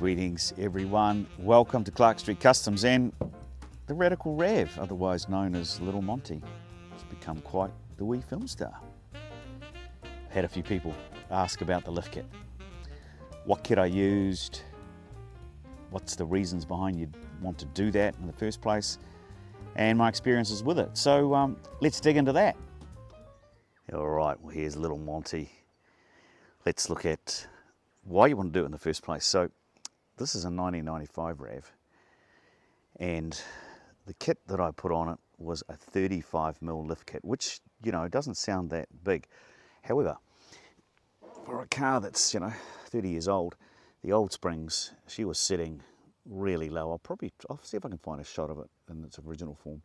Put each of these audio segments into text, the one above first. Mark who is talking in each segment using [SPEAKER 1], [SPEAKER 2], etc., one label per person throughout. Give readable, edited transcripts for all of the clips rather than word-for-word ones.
[SPEAKER 1] Greetings everyone, welcome to Clark Street Customs and the Radical Rav, otherwise known as Lil Monty. It's become quite the wee film star. Had a few people ask about the lift kit. What kit I used, what's the reasons behind you'd want to do that in the first place, and my experiences with it. So let's dig into that. Alright, well here's Lil Monty. Let's look at why you want to do it in the first place. So this is a 1995 RAV, and the kit that I put on it was a 35mm lift kit, which, you know, doesn't sound that big. However, for a car that's, 30 years old, the old springs, she was sitting really low. I'll see if I can find a shot of it in its original form.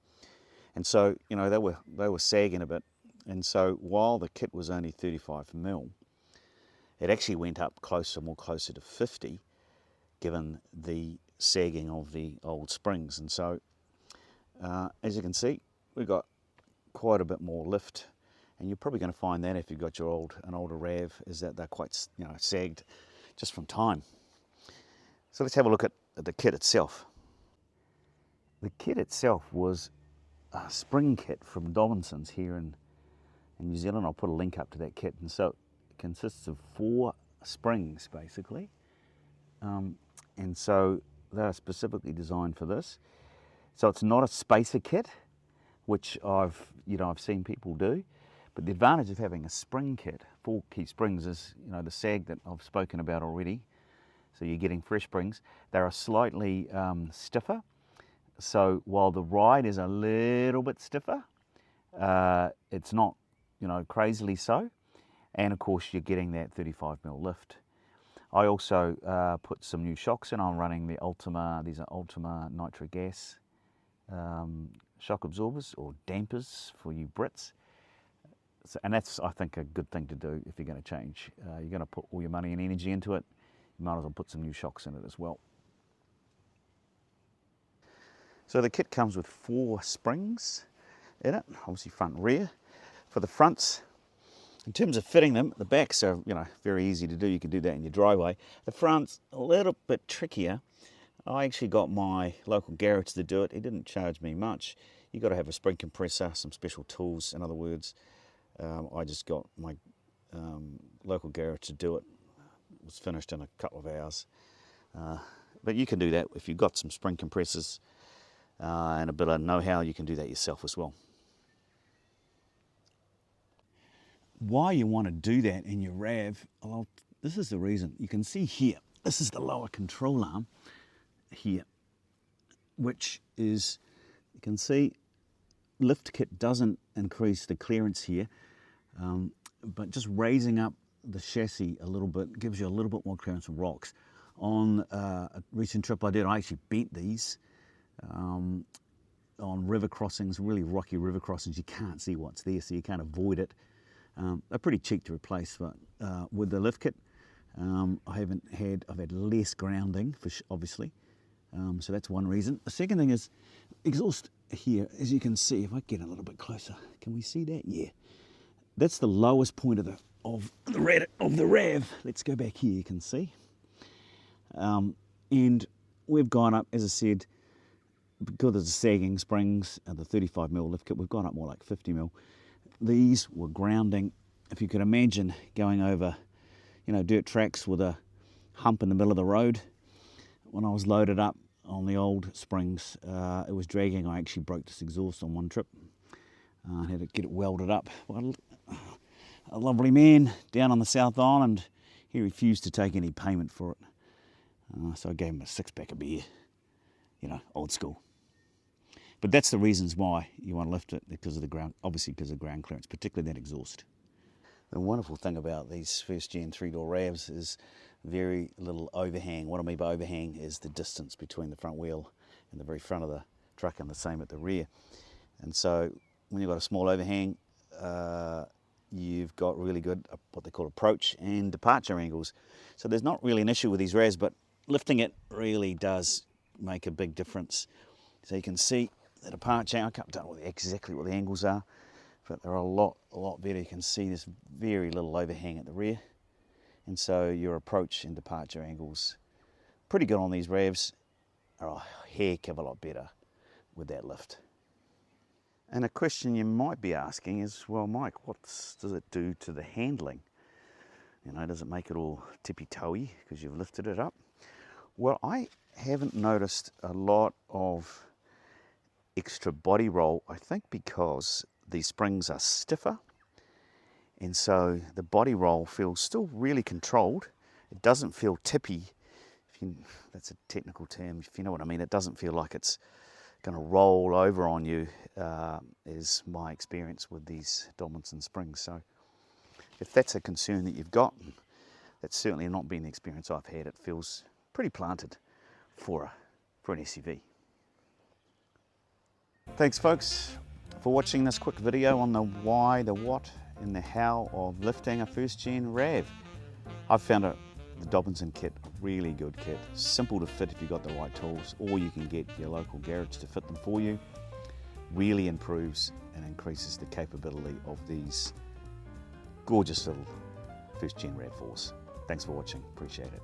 [SPEAKER 1] And so, they were sagging a bit. And so while the kit was only 35mm, it actually went up more closer to 50, given the sagging of the old springs. And so, as you can see, we've got quite a bit more lift. And you're probably going to find that if you've got an older RAV, is that they're quite, sagged just from time. So let's have a look at the kit itself. The kit itself was a spring kit from Dobinson's here in New Zealand. I'll put a link up to that kit. And so it consists of 4 springs, basically. And so they're specifically designed for this. So it's not a spacer kit, which I've seen people do. But the advantage of having a spring kit, 4 key springs, is the sag that I've spoken about already. So you're getting fresh springs. They are slightly stiffer. So while the ride is a little bit stiffer, it's not crazily so. And of course you're getting that 35mm lift. I also put some new shocks in. I'm running the Ultima, these are Ultima nitric gas shock absorbers, or dampers for you Brits. So, and that's, I think, a good thing to do if you're going to change. You're going to put all your money and energy into it, you might as well put some new shocks in it as well. So the kit comes with 4 springs in it, obviously front and rear. For the fronts, in terms of fitting them, the backs are very easy to do. You can do that in your driveway. The front's a little bit trickier. I actually got my local garage to do it. He didn't charge me much. You've got to have a spring compressor, some special tools, in other words. I just got my local garage to do it. It was finished in a couple of hours. But you can do that if you've got some spring compressors and a bit of know-how. You can do that yourself as well. Why you want to do that in your RAV, well, this is the reason. You can see here, this is the lower control arm here, which is, you can see, lift kit doesn't increase the clearance here, but just raising up the chassis a little bit gives you a little bit more clearance from rocks. On a recent trip I did, I actually bent these on river crossings, really rocky river crossings. You can't see what's there, so you can't avoid it. They're pretty cheap to replace, but with the lift kit, I've had less grounding, obviously. So that's one reason. The second thing is exhaust here, as you can see. If I get a little bit closer, can we see that? Yeah, that's the lowest point of the RAV. Let's go back here. You can see, and we've gone up, as I said, because of the sagging springs and the 35mm lift kit. We've gone up more like 50mm. These were grounding. If you could imagine going over, dirt tracks with a hump in the middle of the road. When I was loaded up on the old springs, it was dragging. I actually broke this exhaust on one trip. I had to get it welded up. Well, a lovely man down on the South Island, he refused to take any payment for it. So I gave him a 6-pack of beer, old school. But that's the reasons why you want to lift it, because of the ground, obviously because of ground clearance, particularly that exhaust. The wonderful thing about these first gen 3-door RAVs is very little overhang. What I mean by overhang is the distance between the front wheel and the very front of the truck, and the same at the rear. And so when you've got a small overhang, you've got really good what they call approach and departure angles. So there's not really an issue with these RAVs, but lifting it really does make a big difference. So you can see the departure, I don't know exactly what the angles are, but they're a lot better. You can see there's very little overhang at the rear, and so your approach and departure angles pretty good on these RAVs, are a heck of a lot better with that lift. And a question you might be asking is, well, Mike, what does it do to the handling? You know, does it make it all tippy-toey because you've lifted it up? Well, I haven't noticed a lot of extra body roll, I think because these springs are stiffer, and so the body roll feels still really controlled. It doesn't feel tippy, that's a technical term, if you know what I mean. It doesn't feel like it's going to roll over on you, is my experience with these Dobinson springs. So if that's a concern that you've got, that's certainly not been the experience I've had. It feels pretty planted for an SUV. Thanks folks for watching this quick video on the why, the what and the how of lifting a first gen RAV. I've found the Dobinson kit a really good kit. Simple to fit if you've got the right tools, or you can get your local garage to fit them for you. Really improves and increases the capability of these gorgeous little first gen RAV4s. Thanks for watching, appreciate it.